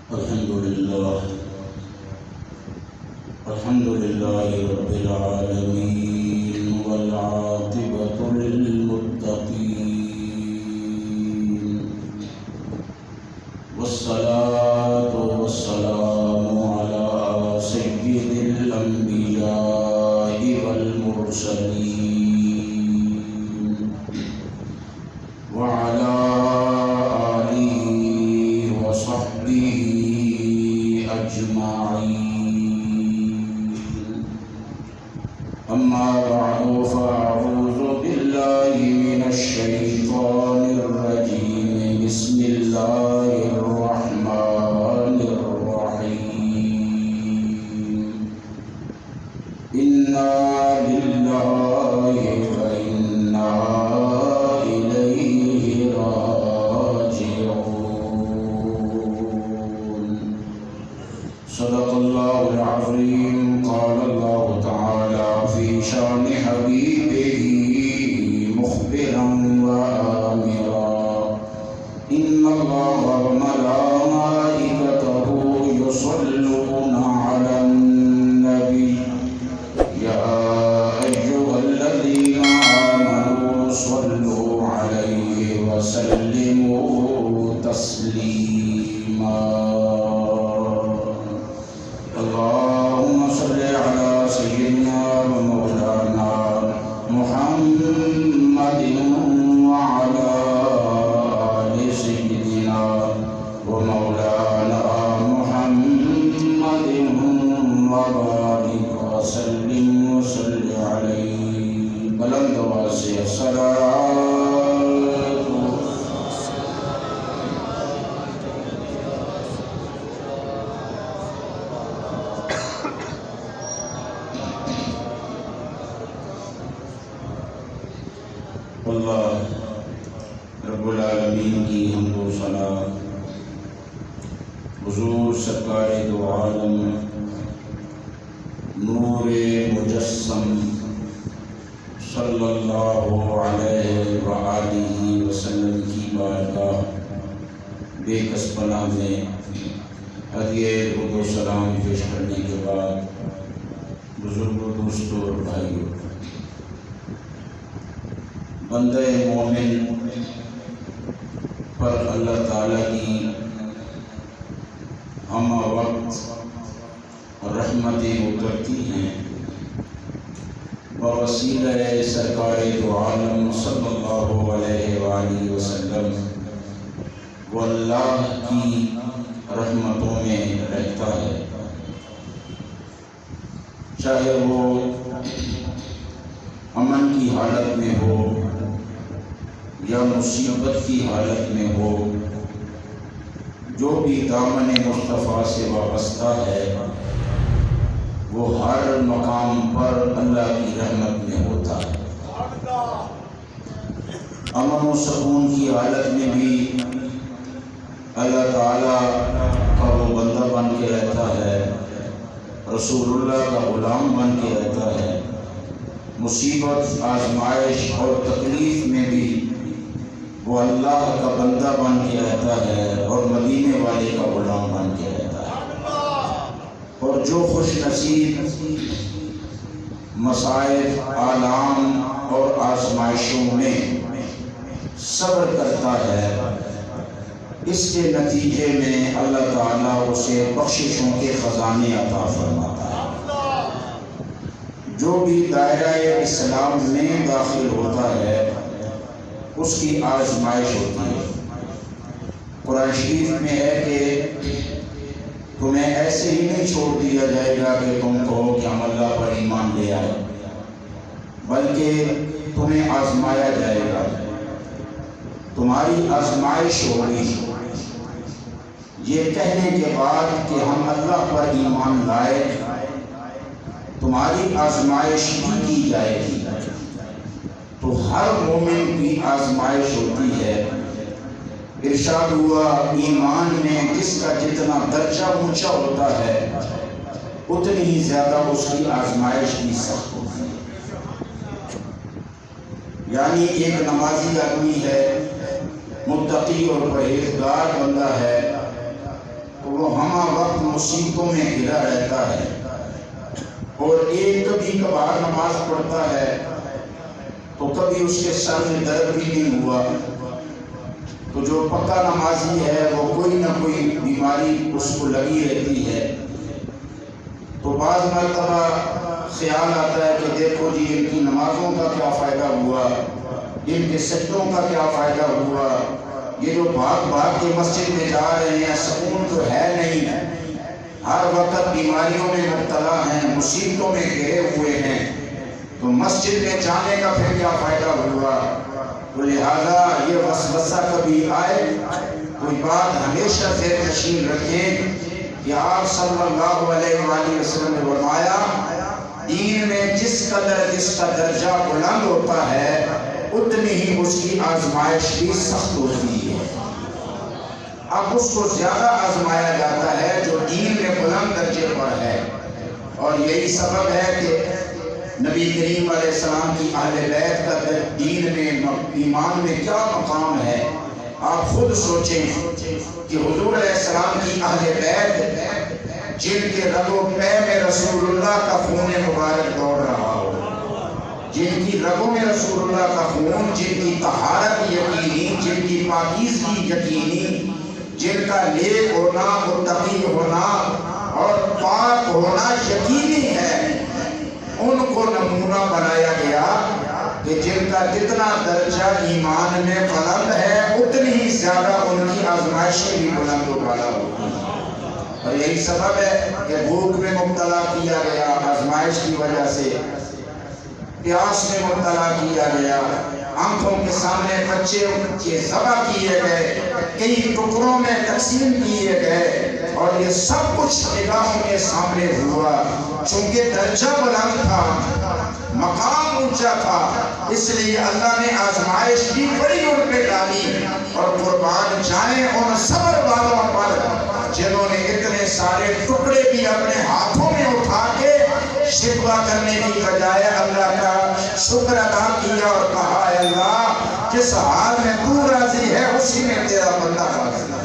الحمد لله رب العالمين والعاقبة للمتقين والصلاة والسلام على سيد الأنبياء والمرسلين وعلى آله وصحبه أجمعين. أما بعد فأعوذ بالله من الشيطان الرجيم. بسم الله الرحمن الرحيم. إنا لله وإنا إليه راجعون. صدق الله العظيم. قال الله تعالى في شان حبيبه مخبرا وآمرا: إن الله وملائكته يصلون على النبي يا أيها الذين آمنوا صلوا عليه وسلموا تسليما. اللهم صل على سيدنا ومولانا محمد وعلى آل سيدنا ومولانا محمد وبارك وسلم وصل عليه. بلند واسع الصلاة. اللہ رب العالمین کی حمد و ثنا حضور سرکار دو عالم نور مجسم صلی اللہ علیہ وآلہ وسلم کی بارگاہ بے کس پناہ میں ہدیہ درود و سلام پیش کرنے کے بعد بزرگوں، دوستوں اور بھائیوں، بندہ مومن پر اللہ تعالیٰ کی ہم وقت رحمتیں اترتی ہیں بوسیلہ سرکار دو عالم صلی اللہ علیہ وآلہ وسلم. وہ اللہ کی رحمتوں میں رہتا ہے، چاہے وہ امن کی حالت میں ہو یا مصیبت کی حالت میں ہو. جو بھی دامن مصطفیٰ سے وابستہ ہے وہ ہر مقام پر اللہ کی رحمت میں ہوتا ہے. امن و سکون کی حالت میں بھی اللہ تعالیٰ کا وہ بندہ بن کے رہتا ہے، رسول اللہ کا غلام بن کے رہتا ہے. مصیبت، آزمائش اور تکلیف میں بھی وہ اللہ کا بندہ بن کے رہتا ہے اور مدینے والے کا غلام بن کے رہتا ہے. اور جو خوش نصیب مصائب، آلام اور آزمائشوں میں صبر کرتا ہے، اس کے نتیجے میں اللہ تعالیٰ اسے بخششوں کے خزانے عطا فرماتا ہے. جو بھی دائرہ اسلام میں داخل ہوتا ہے اس کی آزمائش ہوتی ہے. قرآن شریف میں ہے کہ تمہیں ایسے ہی نہیں چھوڑ دیا جائے گا کہ تم کہو کہ ہم اللہ پر ایمان لے آئے، بلکہ تمہیں آزمایا جائے گا، تمہاری آزمائش ہوگی. یہ کہنے کے بعد کہ ہم اللہ پر ایمان لائے، تمہاری آزمائش بھی کی جائے گی. تو ہر مومن کی آزمائش ہوتی ہے. ارشاد ہوا ایمان میں جس کا جتنا درجہ اونچا ہوتا ہے اتنی ہی زیادہ اس کی آزمائش بھی سخت ہوتی ہے. یعنی ایک نمازی آدمی ہے، متقی اور پرہیزگار بندہ ہے، تو وہ ہم مصیبتوں میں گھرا رہتا ہے، اور ایک کبھی کبھار نماز پڑھتا ہے تو کبھی اس کے سر میں درد بھی نہیں ہوا، تو جو پکا نمازی ہے وہ کوئی نہ کوئی بیماری اس کو لگی رہتی ہے۔ تو بعض مرتبہ خیال آتا ہے کہ دیکھو جی ان کی نمازوں کا کیا فائدہ ہوا، ان کے سجدوں کا کیا فائدہ ہوا، یہ جو بھاگ بھاگ کے مسجد میں جا رہے ہیں سکون تو ہے نہیں، ہر وقت بیماریوں میں مبتلا ہیں، مصیبتوں میں گھرے ہوئے ہیں، تو مسجد میں جانے کا پھر کیا فائدہ ہوا؟ تو لہذا یہ وسوسہ کبھی آئے، کوئی بات ہمیشہ ذہن نشین رکھیں کہ آپ صلی اللہ علیہ وآلہ وسلم نے فرمایا دین میں جس قدر جس کا درجہ بلند ہوتا ہے اتنی ہی اس کی آزمائش بھی سخت ہوتی ہے۔ اب اس کو زیادہ آزمایا جاتا ہے جو دین میں بلند درجے پر ہے، اور یہی سبب ہے کہ نبی کریم علیہ السلام کی اہل بیت کا دین میں ایمان میں کیا مقام ہے۔ آپ خود سوچیں کہ حضور علیہ السلام کی اہل بیت جن کے رگ و پے میں رسول اللہ کا خون مبارک دوڑ رہا ہو، جن کی رگوں میں رسول اللہ کا خون، جن کی طہارت یقینی، جن کی پاکیزگی یقینی، جن کا نیک ہونا، متقی ہونا اور پاک ہونا یقینی ہے، ان کو نمونہ بنایا گیا کہ جن کا جتنا درجہ ایمان میں بلند ہے اتنی ہی زیادہ ان کی آزمائشیں بھی بلند و بالا ہوتی ہیں۔ اور یہی سبب ہے کہ بھوک میں مبتلا کیا گیا آزمائش کی وجہ سے، پیاس میں مبتلا کیا گیا، آنکھوں کے سامنے بچے کے ذبح کیے گئے، کئی ٹکڑوں میں تقسیم کیے گئے، اور یہ سب کچھ نگاہوں کے سامنے ہوا۔ چونکہ درجہ بلند تھا، مقام اونچا تھا، اس لیے اللہ نے آزمائش بھی بڑی ان پہ ڈالی، اور قربان جائیں ان صبر والوں پر جنہوں نے اتنے سارے ٹکڑے بھی اپنے ہاتھوں میں اٹھا کے شکوہ کرنے کی بجائے اللہ کا شکر ادا کیا اور کہا اے اللہ جس حال میں تو راضی ہے اسی میں تیرا بندہ راضی ہے۔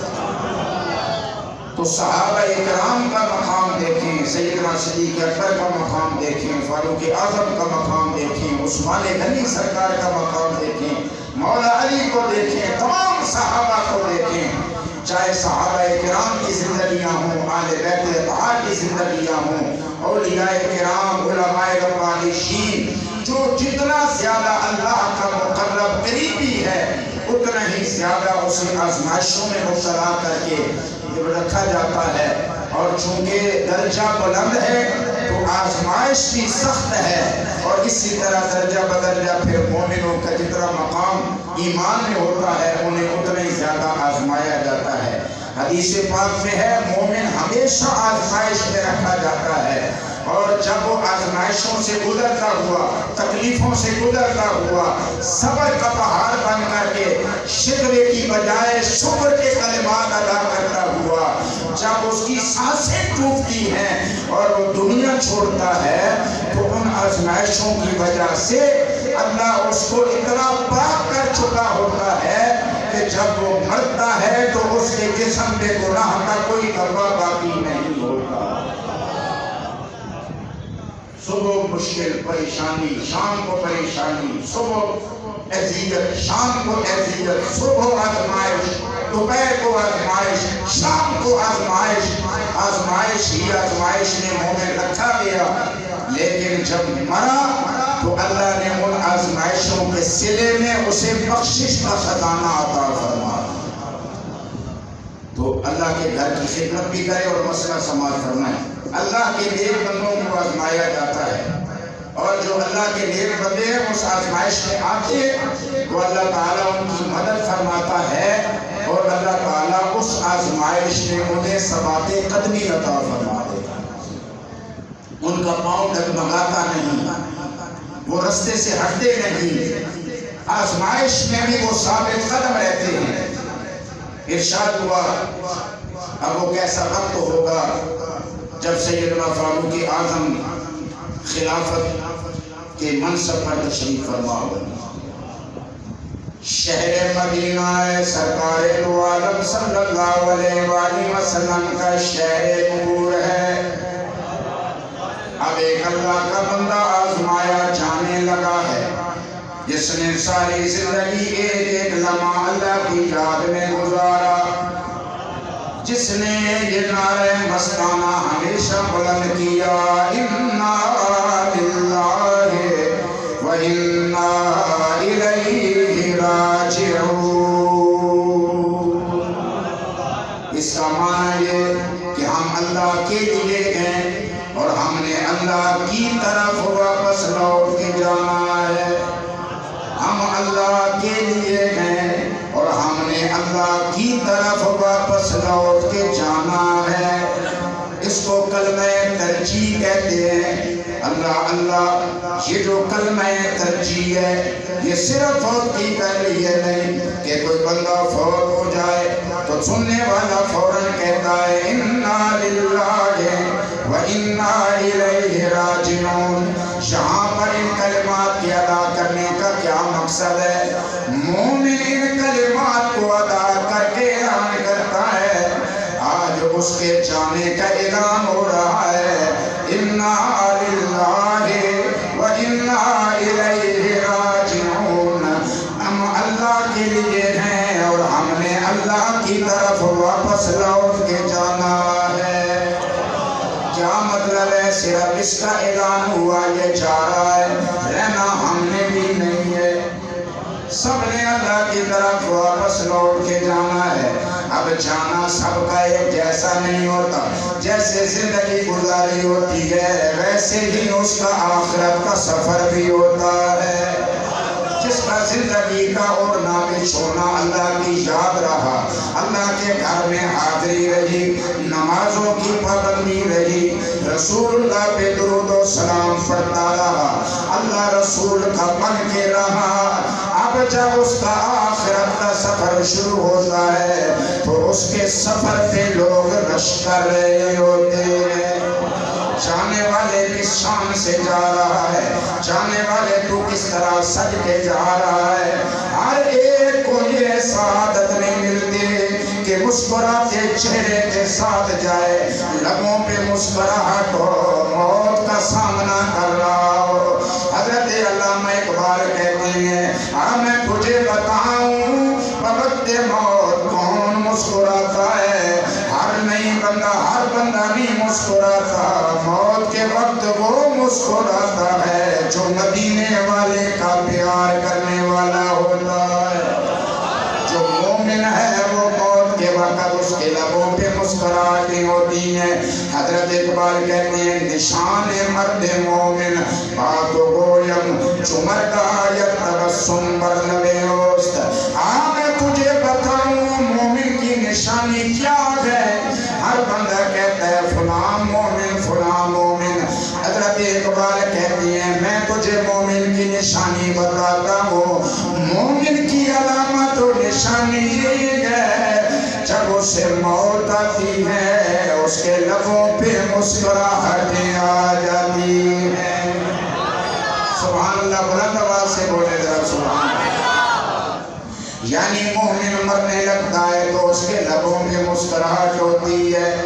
تو صحابہ اکرام کا مقام دیکھیں، سیدنا صدیق اکبر کا مقام دیکھیں، فاروق اعظم کا مقام دیکھیں، عثمان غنی سرکار کا مقام دیکھیں، مولا علی کو دیکھیں، تمام صحابہ کو دیکھیں، چاہے صحابہ اکرام کی زندگیاں ہوں، آل بیت اطہار کی زندگیاں ہوں، اولیاء کرام، علماء ربانیین، جو جتنا زیادہ اللہ کا مقرب قریبی ہے اتنا ہی زیادہ اسے آزمائشوں میں مبتلا کر کے رکھا جاتا ہے۔ اور چونکہ درجہ بلند ہے تو آزمائش بھی سخت ہے، اور اسی طرح درجہ بدرجہ پھر مومنوں کا جتنا مقام ایمان میں ہوتا ہے انہیں اتنا ہی زیادہ آزمایا جاتا ہے۔ حدیث پاک میں ہے مومن ہمیشہ آزمائش میں رکھا جاتا ہے، اور جب وہ آزمائشوں سے گزرتا ہوا، تکلیفوں سے گزرتا ہوا، صبر کا پہاڑ بن کر کے شکوے کی بجائے شکر کے کلمات ادا کرتا ہوا، جب اس کی سانسیں ٹوٹتی ہیں اور وہ دنیا چھوڑتا ہے تو ان آزمائشوں کی وجہ سے اللہ اس کو اتنا پاک کر چکا ہوتا ہے کہ جب وہ مرتا ہے تو اس کے جسم پہ گناہ کا کوئی دھبا باقی نہیں ہوتا۔ صبح مشکل پریشانی، شام کو پریشانی، صبح اذیت، شام کو اذیت، صبح آزمائش، دوپہر کو آزمائش، شام کو آزمائش، آزمائش ہی آزمائش میں مومن رکھا گیا، لیکن جب مرا تو اللہ نے ان آزمائشوں کے صلے میں اسے بخشش کا خزانہ عطا فرما۔ تو اللہ کے گھر کی خدمت بھی کرے اور مسئلہ سماعت فرمائے۔ اللہ کے نیک بندوں کو آزمایا جاتا ہے، اور جو اللہ کے نیک بندے ہیں اس آزمائش میں آتے ہیں تو اللہ تعالیٰ ان کی مدد فرماتا ہے، اور اللہ تعالیٰ اس آزمائش میں انہیں ثبات قدمی عطا فرما دیتا ہے۔ ان کا پاؤں ڈگمگاتا نہیں، وہ رستے سے ہٹتے نہیں، آزمائش میں بھی وہ ثابت قدم رہتے ہیں۔ ارشاد ہوا اب وہ کیسا وقت ہوگا جب سیدنا فاروق اعظم خلافت کے منصب پر تشریف فرما ہوگا، شہر مدینہ ہے، سرکار دو عالم صلی اللہ علیہ وآلہ وسلم کا شہر نور ہے۔ اب ایک اللہ کا بندہ آزمایا جانے لگا ہے، جس نے ساری زندگی ایک ایک لمحہ اللہ کی یاد میں گزارا، جس نے یہ نعرہ مستانہ ہمیشہ بلند کیا، اِنَّا لِلَّهِ وَإِنَّا إِلَيْهِ راجعون۔ اس کا معنی یہ کہ ہم اللہ کے لیے ہیں اور ہم نے اللہ کی طرف واپس لوٹ کے جانا ہے۔ ہم اللہ کے لیے ہیں اور ہم نے اللہ کی طرف واپس لوٹ کے جانا ہے۔ اس کو کلمہ ترجیح کہتے ہیں۔ اللہ اللہ، یہ جو کلمہ ترجیح ہے یہ صرف فوت کی کے لیے نہیں کہ کوئی بندہ فوت ہو جائے تو سننے والا فوراً کہتا ہے اِنَّا لِلَّهِ وَإِنَّا إِلَيْهِ راجعون۔ یہاں پر ان کلمات کی ادا کرنے کا کیا مقصد ہے؟ مومن ان کلمات کو ادا کر کے اعلان کرتا ہے، آج اس کے جانے کا اعلان ہو رہا ہے، اِنَّا لِلَّهِ وَإِنَّا إِلَيْهِ راجعون۔ ہم اللہ کے لیے ہیں اور ہم نے اللہ کی طرف واپس لوٹ کے جانا ہے۔ کیا مطلب ہے؟ صرف اس کا اعلان ہوا، یہ جا رہا ہے، رہنا ہم نے بھی نہیں ہے، سب نے اللہ کی طرف واپس لوٹ کے جانا ہے۔ اب جانا سب کا ایک جیسا نہیں ہوتا، جیسے زندگی گزاری ہوتی ہے ویسے ہی اس کا آخرت کا سفر بھی ہوتا ہے۔ جس کا زندگی کا اڑنا بچھونا اللہ کی یاد رہا، اللہ کے گھر میں حاضری رہی، نمازوں کی پابندی رہی، رسول اللہ پہ درود و سلام پڑھتا رہا، اللہ رسول کا بن کے رہا، اب جب اس کا آخرت کا سفر شروع ہوتا ہے تو اس کے سفر پہ لوگ رش کر رہے ہوتے ہیں۔ جانے والے کس شان سے جا رہا ہے، جانے والے تو کس طرح سج کے جا رہا ہے، ہر ایک کو یہ سعادت نہیں ملتی کہ مسکراتے چہرے کے ساتھ جائے، لبوں پہ مسکراہٹ ہو، موت کا سامنا کر رہا ہو۔ حضرت علامہ اقبال کہتے ہیں، میں تجھے بتاؤں بوقت موت کون مسکراتا ہے، ہر بندہ نہیں مسکراتا، موت کے وقت وہ مسکراتا ہے جو مدینے والے کا پیار کرنے والا ہوتا ہے۔ جو مومن ہے وہ موت کے وقت اس کے لبوں پہ مسکراہٹیں ہوتی ہیں۔ حضرت اقبال کہتے ہیں، نشان مرد مومن بات و گویم چو مردہ یک تبسم بر لب اوست۔ میں تجھے بتاؤں مومن کی نشانی کیا ہے، ہر بندہ کہتا ہے فلاں مومن فلاں مومن۔ حضرت اقبال کہتی ہیں، میں تجھے مومن کی نشانی بتاتا ہوں، مومن کی علامت و نشانی یہ ہے جب اسے موت آتی ہے اس کے لبوں پہ مسکراہٹیں آ جاتی ہیں۔ سبحان اللہ، بلند آواز سے بولے ذرا سبحان اللہ۔ یعنی مومن مرنے لگتا ہے تو اس کے لبوں پہ مسکراہٹ ہوتی ہے۔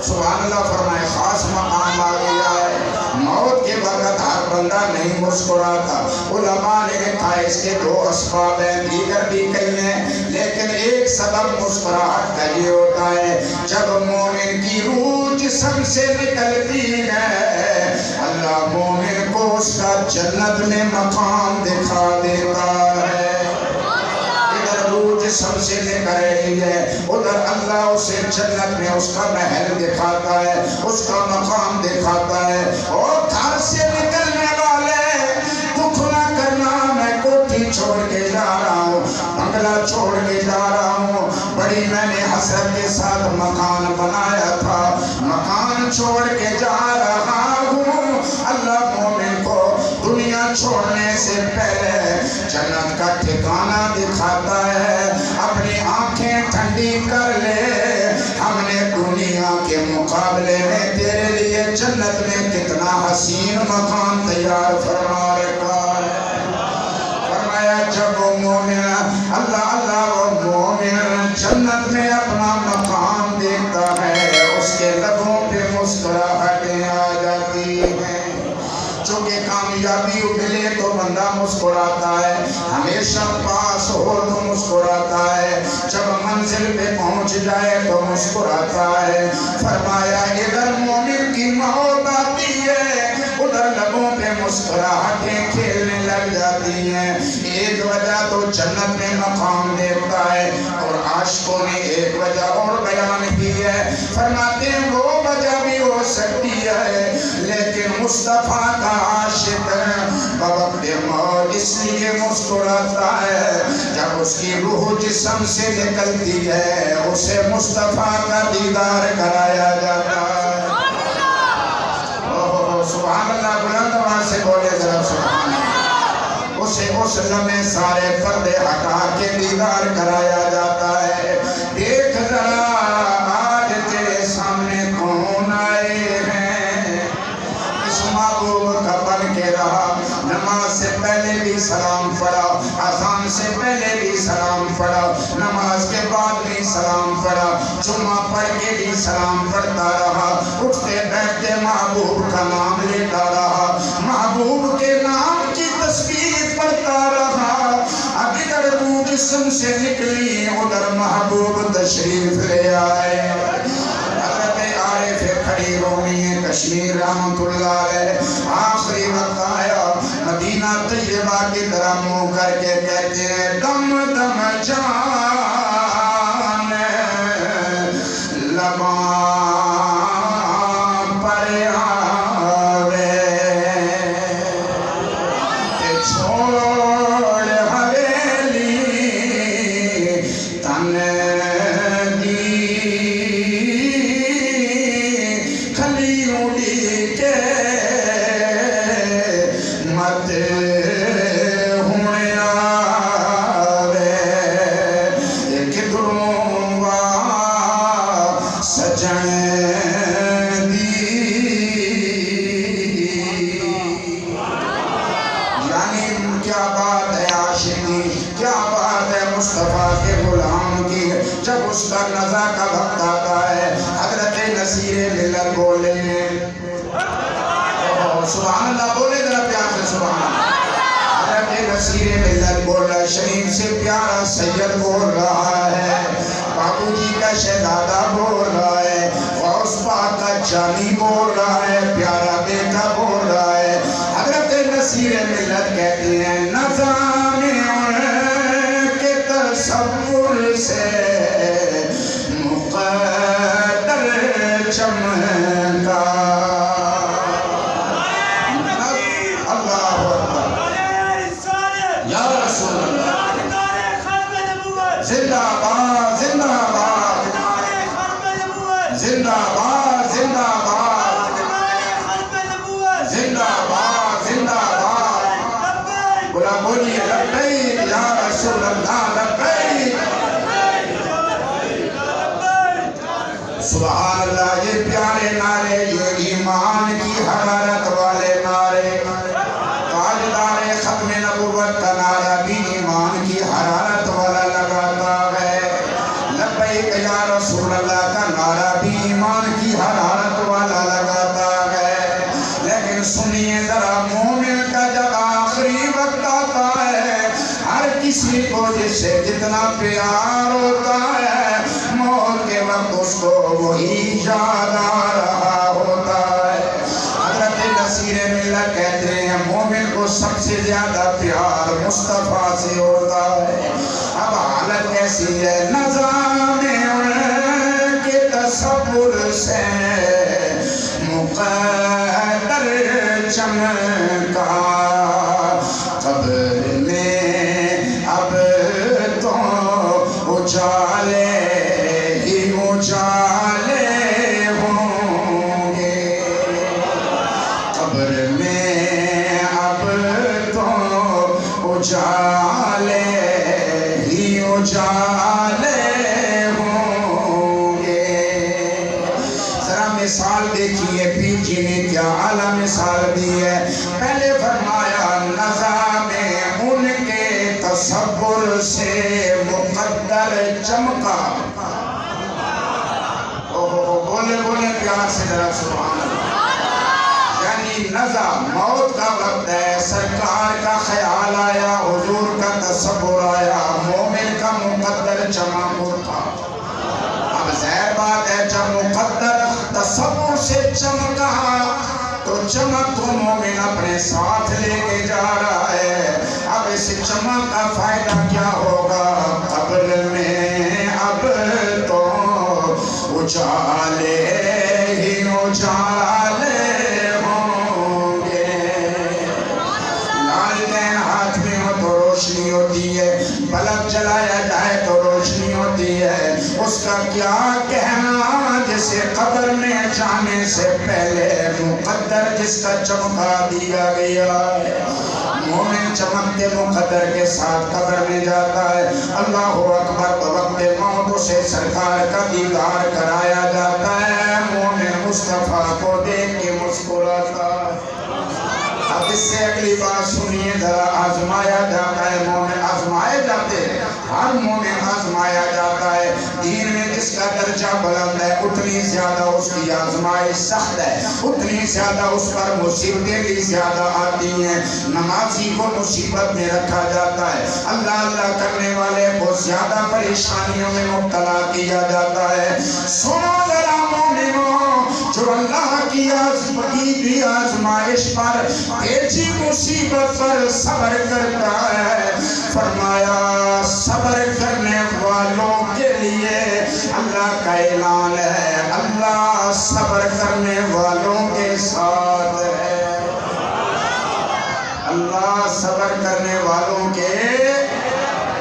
سبحان اللہ فرمائے، خاص مقام آ گیا ہے۔ موت کے وقت ہر بندہ نہیں مسکراتا۔ علماء نے لکھا اس کے دو اسباب ہیں، دیگر بھی کئی ہیں، لیکن ایک سبب مسکراہٹ کا یہ ہوتا ہے جب مومن کی روح جسم سے نکلتی ہے، اللہ مومن کو اس کا جنت میں مقام دکھا دیتا ہے۔ جسم سے نکل رہی ہے، ادھر اللہ اسے جنت میں اس کا محل دکھاتا ہے، اس کا مقام دکھاتا ہے۔ اور گھر سے نکلنے والے دکھ نہ کرنا، میں کوٹھی چھوڑ کے جا رہا ہوں، بنگلہ چھوڑ کے جا رہا ہوں، بڑی میں نے حسرت کے ساتھ مکان بنایا تھا، مکان چھوڑ کے جا رہا ہوں۔ اللہ مومن کو دنیا چھوڑنے سے پہلے جنت کا ٹھکانہ دکھاتا ہے۔ اپنی آنکھیں ٹھنڈی کر لے، ہم نے دنیا کے مقابلے میں تیرے لیے جنت میں کتنا حسین مکان تیار فرما رکھا ہے۔ فرمایا جب وہ مومن والا وہ مومن جنت میں اپنا مقام دیکھتا ہے، اس کے لبوں پہ مسکراہٹیں آ جاتی ہیں۔ چونکہ کامیابی ملے تو بندہ مسکراتا ہے، ہمیشہ پاس ہو تو مسکراتا ہے، جب منزل پہ پہنچ جائے تو مسکراتا ہے۔ فرمایا ادھر مومن کی موت آتی ہے، ادھر لبوں پہ مسکراہٹیں کھیلنے لگ جاتی ہیں۔ ایک وجہ تو جنت میں مقام دیکھتا ہے، اور عاشقوں نے ایک وجہ اور بیان کی ہے، فرماتے ہیں وہ وجہ بھی ہو سکتی ہے، لیکن مصطفیٰ کا عاشق بوقت موت اس لیے مسکراتا ہے، جب اس کی روح جسم سے نکلتی ہے اسے مصطفیٰ کا دیدار کرایا جاتا ہے۔ سبحان اللہ، بلند آواز سے بولے ذرا سبحان اللہ۔ اسے اس لمحے سارے پردے ہٹا کے دیدار کرایا جاتا ہے۔ دیکھ ذرا آج تیرے سامنے کون آئے ہیں، اس محبوب کا بن کے رہا، نماز سے پہلے بھی سلام پڑھا، اذان سے پہلے بھی سلام پڑھا، نماز کے بعد بھی سلام پڑھا، جمعہ پڑھ کے بھی سلام پڑھتا رہا، اٹھتے بیٹھتے محبوب کا نام لیتا رہا، محبوب کے نام کی تسبیح پڑھتا رہا۔ اب ادھر روح جسم سے نکلی، ادھر محبوب تشریف لے آئے۔ حضرت عارف کھڑی رومی کشمیر رحمت اللہ علیہ آخری وقت آیا، مدینہ طیبہ کی طرح منہ کر کے کہتے ہیں دم دم جان لباں پر آوے کہ چھوڑ حویلی تن دی کھلی اڑی کے مت جب اس کا نزا کا وقت آتا ہے، حضرت نصیر ملت بولے سبحان اللہ، بولے ذرا پیار سے سبحان اللہ۔ حضرت نصیر ملت بول رہا ہے، شریف سے پیارا سید بول رہا ہے، بابو جی کا شہزادہ بول رہا ہے، غوث پاک کا جانی بول رہا ہے، پیارا بیٹا بول رہا ہے۔ حضرت نصیر ملت کہتے ہیں نظام کے تصور سے چمکا، اللہ اکبر یا رسول اللہ، زندہ باد زندہ باد زندہ باد زندہ باد زندہ باد زندہ باد، بولا بولیے لبیک یا رسول اللہ لبیک۔ سبحان اللہ، یہ پیارے نعرے، یہ ایمان کی حرارت والے نعرے، تاجدار ختم نبوت کا نعرہ بھی ایمان کی حرارت والا لگاتا ہے، لبیک یا رسول اللہ کا نعرہ بھی ایمان کی حرارت والا لگاتا ہے۔ لیکن سنیے ذرا، مومن کا جب آخری وقت آتا ہے، ہر کسی کو جس سے جتنا پیار ہوتا ہے، موت کے وقت اس کو وہی یاد آ رہا ہوتا ہے۔ حضرت نصیر ملت کہتے ہیں مومن کو سب سے زیادہ پیار مصطفیٰ سے ہوتا ہے۔ اب حالت کیسی ہے، نظام کے تصور سے مقدر چمکا، قبر میں اب تو اجالے اجالے ہوں گے، قبر میں اب تو اجالے ہی اجالے ہوں گے۔ ذرا مثال دیکھیے پیر جی نے کیا اعلیٰ مثال دی ہے۔ پہلے فرمایا نظام ان کے تصور سے مقدر مقدر چمکا. بولے بولے پیار سے ذرا سبحان اللہ. یعنی نزا موت کا وقت ہے، سرکار کا خیال آیا، حضور کا تصور آیا، مومن کا مقدر چمک اٹھا. اب ظاہر بات ہے جب مقدر تصور سے چمکا تو چمک کو مومن اپنے ساتھ لے کے جا رہا ہے. اب اس چمک کا فائدہ کیا ہوگا؟ قبر میں اب تو اجالے ہی اجالے ہوں گے. لالٹین ہاتھ میں ہو تو روشنی ہوتی ہے، بلب جلایا جائے تو روشنی ہوتی ہے. اس کا کیا کہنا جسے قبر میں جانے سے پہلے مقدر جس کا چمکا دیا گیا ہے. مومن چمکتے مقدر کے ساتھ قبر میں جاتا ہے. اللہ اکبر. تو وقت موت سے سرکار کا دیدار کرایا جاتا ہے. مومن مصطفیٰ کو دیکھ کے مسکراتا ہے. اب اس سے اگلی بات سنیے ذرا. آزمایا جاتا ہے، مومن آزمائے جاتے ہیں، ہر مومن آزمایا جاتا ہے. دین میں جس کا درجہ بلند ہے اتنی زیادہ اس کی آزمائش سخت ہے، اتنی زیادہ اس پر مصیبتیں بھی زیادہ آتی ہیں. نمازی کو مصیبت میں رکھا جاتا ہے، اللہ اللہ کرنے والے کو زیادہ پریشانیوں میں مبتلا کیا جاتا ہے. سنو ذرا مومنوں، جو اللہ کی آزمائش پر، ایسی مصیبت پر صبر کرتا ہے، فرمایا صبر کرنے والوں کے لیے اللہ کا اعلان ہے، اللہ صبر کرنے والوں کے ساتھ ہے. اللہ صبر کرنے والوں کے،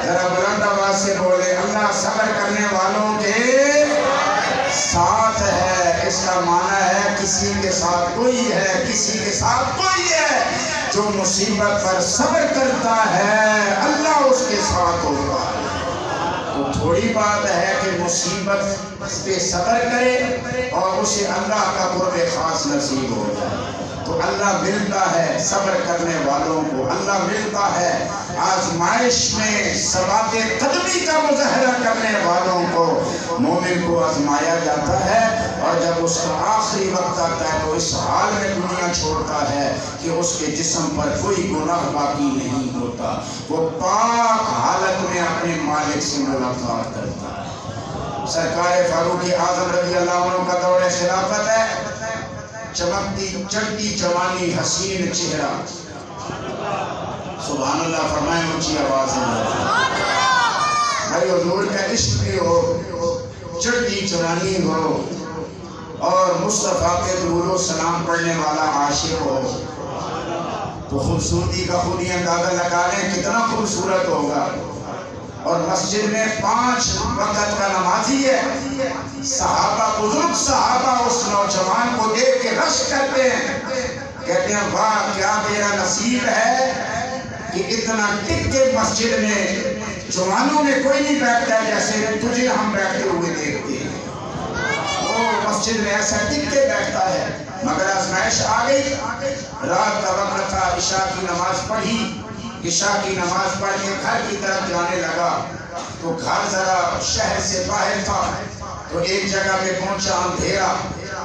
ذرا بلند آواز سے بولے، اللہ صبر کرنے والوں کے ساتھ ہے. اس کا معنی ہے کسی کے ساتھ کوئی ہے، کسی کے ساتھ کوئی ہے. جو مصیبت پر صبر کرتا ہے اللہ اس کے ساتھ ہوگا. تو تھوڑی بات ہے کہ مصیبت پہ صبر کرے اور اسے اللہ کا قرب خاص نصیب ہو جائے. تو اللہ ملتا ہے صبر کرنے والوں کو، اللہ ملتا ہے آزمائش میں ثبات قدمی کا مظاہرہ کرنے والوں کو. مومن کو آزمایا جاتا ہے اور جب اس کا آخری وقت آتا ہے تو اس حال میں دنیا چھوڑتا ہے کہ اس کے جسم پر کوئی گناہ باقی نہیں ہوتا. وہ پاک حالت میں اپنے مالک سے ملاقات کرتا ہے. سرکار فاروق اعظم رضی اللہ عنہ کا دور خلافت ہے. چمکتی چڑھتی جوانی، حسین چہرہ. سبحان اللہ فرمائیں اونچی آواز میں. بھائی حضور کا عشق بھی ہو، چڑھتی جوانی ہو اور مصطفیٰ کے درود و سلام پڑھنے والا عاشق ہو تو خوبصورتی کا خود ہی اندازہ لگا لیں کتنا خوبصورت ہوگا. اور مسجد میں 5 وقت کا نمازی ہے. صحابہ، بزرگ صحابہ اس نوجوان کو دیکھ کے رشک کرتے ہیں، کہتے ہیں واہ کیا تیرا نصیب ہے کہ اتنا ٹک کے مسجد میں جوانوں میں کوئی نہیں بیٹھتا ہے جیسے تجھے ہم بیٹھتے ہوئے دیکھتے ہیں. وہ مسجد میں ایسا ٹک کے بیٹھتا ہے. مگر آزمائش آ گئی، رات کا وقت تھا، عشاء کی نماز پڑھی. عشاء کی نماز پڑھ کے گھر کی طرف جانے لگا تو گھر ذرا شہر سے باہر تھا. تو ایک جگہ پہ پہنچا اندھیرا،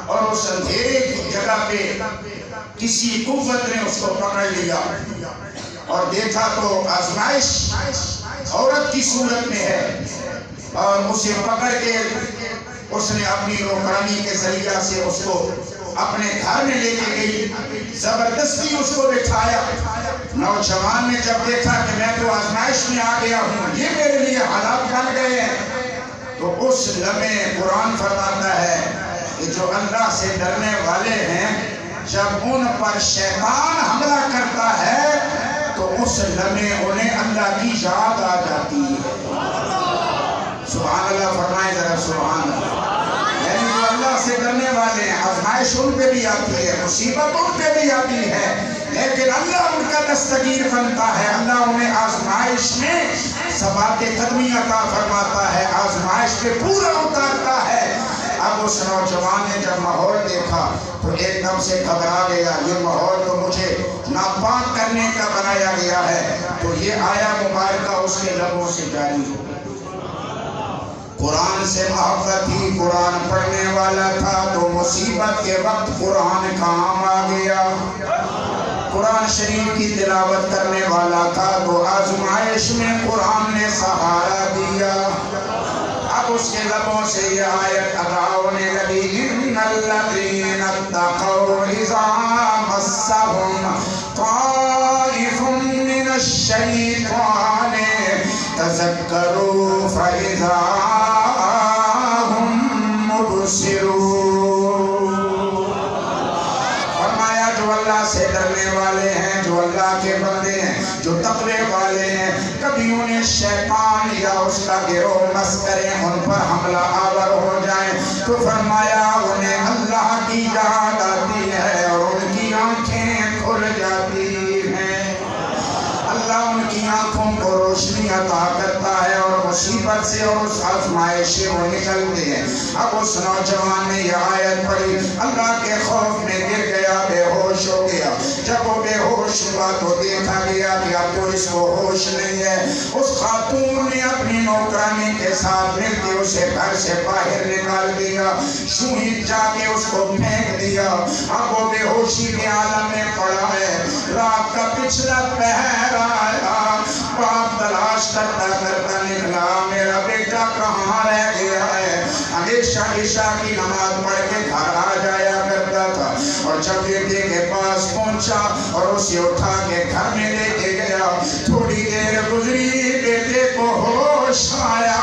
اور اس اندھیرے کی جگہ پہ کسی قوت نے اس کو پکڑ لیا اور دیکھا تو آزمائش عورت کی صورت میں ہے. اور اسے پکڑ کے اس نے اپنی نوکرانی کے ذریعہ سے اس کو اپنے گھر میں لے کے گئی، زبردستی اس کو بٹھایا. نوجوان نے جب دیکھا کہ میں تو آزمائش میں آ گیا ہوں، یہ میرے لیے حالات بن گئے ہیں، تو اس لمحے قرآن فرماتا ہے کہ جو اللہ سے ڈرنے والے ہیں جب ان پر شیطان حملہ کرتا ہے تو اس لمحے انہیں اللہ کی یاد آ جاتی ہے. سبحان اللہ فرمائے ذرا سبحان اللہ. یعنی جو اللہ سے ڈرنے والے ہیں آزمائش ان پہ بھی آتی ہے، مصیبت ان پہ بھی آتی ہے، لیکن اللہ ان کا دستگیر بنتا ہے. اللہ انہیں آزمائش میں ثبات قدمی عطا فرماتا ہے، آزمائش پہ پورا اتارتا ہے. اب اس نوجوان نے جب ماحول دیکھا تو ایک دم سے گھبرا گیا، یہ ماحول تو مجھے ناپاک کرنے کا بنایا گیا ہے. تو یہ آیا مبارکہ اس کے لبوں سے جاری ہو گئی. قرآن سے محبت تھی، قرآن پڑھنے والا تھا، تو مصیبت کے وقت قرآن کام آ گیا۔ قرآن شریف کی تلاوت کرنے والا تھا تو آزمائش میں قرآن نے سہارا دیا۔ اب اس کے لبوں سے یہ آیت ادا ہونے لگی، ان الذین اتقوا اذا مسهم طائف من الشیطان تذکروا فاذا هم مبصرون۔ فرمایا جو اللہ سے ڈرنے والے ہیں، جو اللہ کے بندے ہیں، جو تقوی والے ہیں، کبھی انہیں شیطان یا اس کا گروہ مس کریں، ان پر حملہ آور ہو جائیں تو فرمایا انہیں اللہ کی یاد آتی ہے اور ان کی آنکھیں کھل جاتی ہیں۔ اللہ ان کی آنکھوں کو روشنی عطا کرتا ہے اور مصیبت سے اور اس آزمائش سے وہ نکلتے ہیں۔ اب اس نوجوان نے یہ آیت پڑھی، اللہ کے خوف میں گر گیا، بے ہوش ہو گیا۔ جب وہ بے ہوش ہوا تو دیکھا گیا کہ اب تو اس کو ہوش نہیں ہے۔ اس خاتون نے اپنی نوکرانی کے ساتھ مل کے اسے گھر سے باہر نکال دیا، سوئی جا کے اس کو پھینک دیا۔ اب وہ بے ہوشی کے عالم میں پڑا ہے۔ رات کا پچھلا پہر آیا، باپ تلاش کرتا کرتا نکلا، میرا بیٹا کہاں رہ گیا ہے؟ ہمیشہ عشاء کی نماز پڑھ کے گھر آ جایا کرتا تھا، اور جب بیٹے کے پاس پہنچا اور اسے اٹھا کے گھر میں لے کے گیا، تھوڑی دیر گزری، بیٹے کو ہوش آیا۔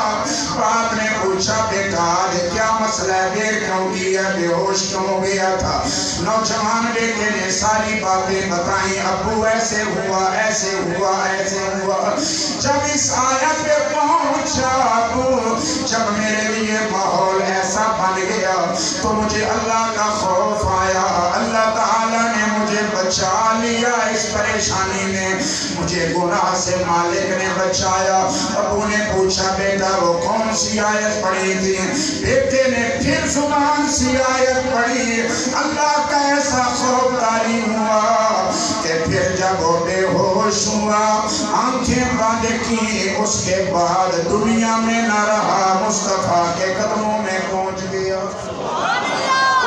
باپ نے پوچھا بیٹا آج کیا مسئلہ ہے، دیر کیوں کی ہے، بے ہوش کیوں ہو گیا تھا؟ نوجوان بیٹے نے ساری باتیں بتائیں، ابو ایسے ہوا، ایسے ہوا، ایسے ہوا۔ جب اس آیت پہ پہنچا ابو، جب میرے لیے ماحول ایسا بن گیا تو مجھے اللہ کا خوف آیا، اللہ تعالیٰ نے مجھے بچا لیا اس پریشانی میں، مجھے گناہ سے مالک نے بچایا۔ ابو نے پوچھا بیٹا وہ کون سی آیت پڑھی تھی؟ بیٹے نے پھر زبان سی آیت پڑھی۔ اللہ کا ایسا خوف طاری ہوا کہ پھر جب وہ بے ہوش ہوا، آنکھیں بند کی، اس کے بعد دنیا میں نہ رہا، مصطفیٰ کے قدموں میں پہنچ گیا۔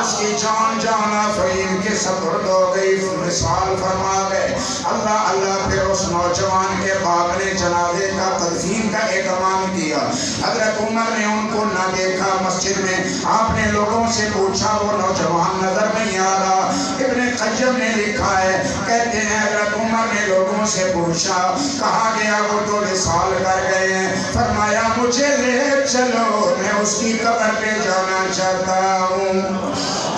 اس کی جان جانا فرین کے سپرد ہو گئی، مثال فرما گئے۔ اللہ اللہ پھر اس نوجوان کے باپ نے جنازے کا تدفین کا اہتمام کیا۔ حضرت عمر نے ان کو نہ دیکھا مسجد میں، آپ نے لوگوں سے پوچھا وہ نوجوان نظر نہیں آ رہا۔ ابن قیم نے لکھا ہے، کہتے ہیں حضرت عمر نے لوگوں سے پوچھا کہاں گیا وہ تو وصال کر گئے ہیں، فرمایا مجھے لے چلو، میں اس کی قبر پہ جانا چاہتا ہوں۔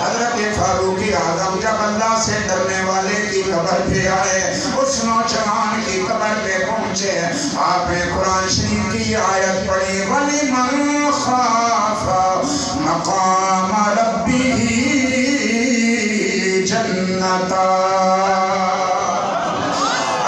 حضرت فاروق اعظم جب اللہ سے ڈرنے والے کی قبر پہ آئے، اس نوجوان کی قبر پہ پہنچے، آپ نے قرآن شریف کی آیت پڑھی، وَلِمَنْ خَافَ مَقَامَ رَبِّهِ جَنَّتَانِ۔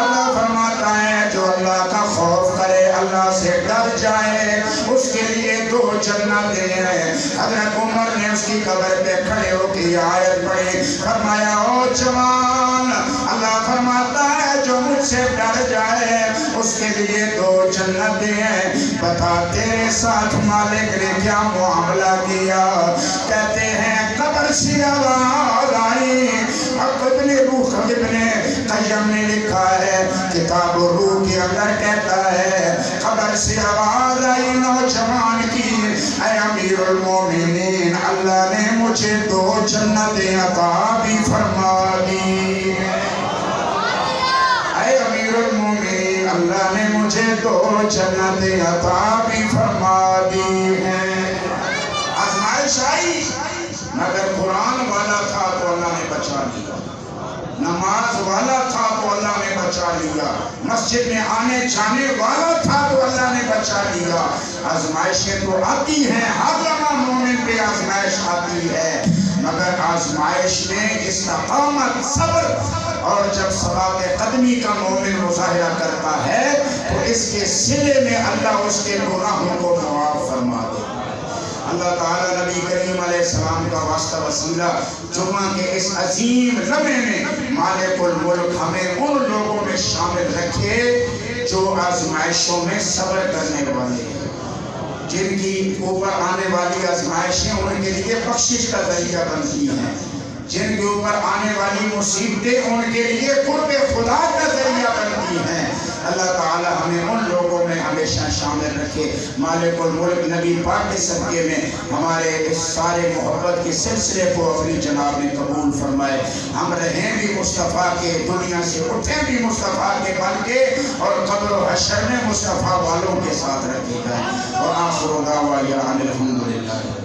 اللہ فرماتا ہے جو اللہ کا خوف کرے، اللہ سے ڈر جائے، اس کے لیے دو جنتیں ہیں۔ حضرت عمر نے اس کی قبر پہ کھڑے ہو کے آیت پڑھی، فرمایا او جوان، اللہ فرماتا ہے جو مجھ سے ڈر جائے اس کے لیے دو جنتیں ہیں۔ بتا تیرے ساتھ مالک نے کیا معاملہ کیا؟ کہتے ہیں قبر سے آواز آئی، ابن روح ابن قیم نے لکھا ہے کتاب روح کے اندر کہتا ہے قبر سے آواز آئی نوجوان کی، اے امیر المومنین اللہ نے مجھے دو جنتیں عطا بھی فرما دی، اے امیر المومنین اللہ نے مجھے دو جنتیں عطا بھی فرما دی ہیں۔ آزمائش آئی مگر قرآن والا تھا تو اللہ نے بچا لیا، نماز والا تھا تو اللہ نے بچا لیا، مسجد میں آنے جانے والا تھا تو اللہ نے بچا لیا۔ آزمائشیں تو آتی ہیں، ہر لمحہ مومن پہ آزمائش آتی ہے، مگر آزمائش میں استقامت، صبر اور جب ثبات قدمی کا مومن مظاہرہ کرتا ہے تو اس کے صلے میں اللہ اس کے گناہوں کو معاف فرما دے۔ اللہ تعالیٰ نبی کریم علیہ السلام کا واسطہ وسیلہ جمعہ کے اس عظیم لمحے میں مالک الملک ہمیں ان لوگوں میں شامل رکھے جو آزمائشوں میں صبر کرنے والے ہیں، جن کی اوپر آنے والی آزمائشیں ان کے لیے بخشش کا ذریعہ بنتی ہیں، جن کے اوپر آنے والی مصیبتیں ان کے لیے قرب خدا کا ذریعہ بنتی ہیں۔ اللہ تعالی ہمیں ان لوگوں میں ہمیشہ شامل رکھے۔ مالک الملک نبی پاک کے صدقے میں ہمارے اس سارے محبت کے سلسلے کو اپنی جناب نے قبول فرمائے۔ ہم رہیں بھی مصطفیٰ کے، دنیا سے اٹھیں بھی مصطفیٰ کے بن کے، اور قبر و حشر میں مصطفیٰ والوں کے ساتھ رکھے گئے۔ وآخر دعوانا ان الحمد للہ۔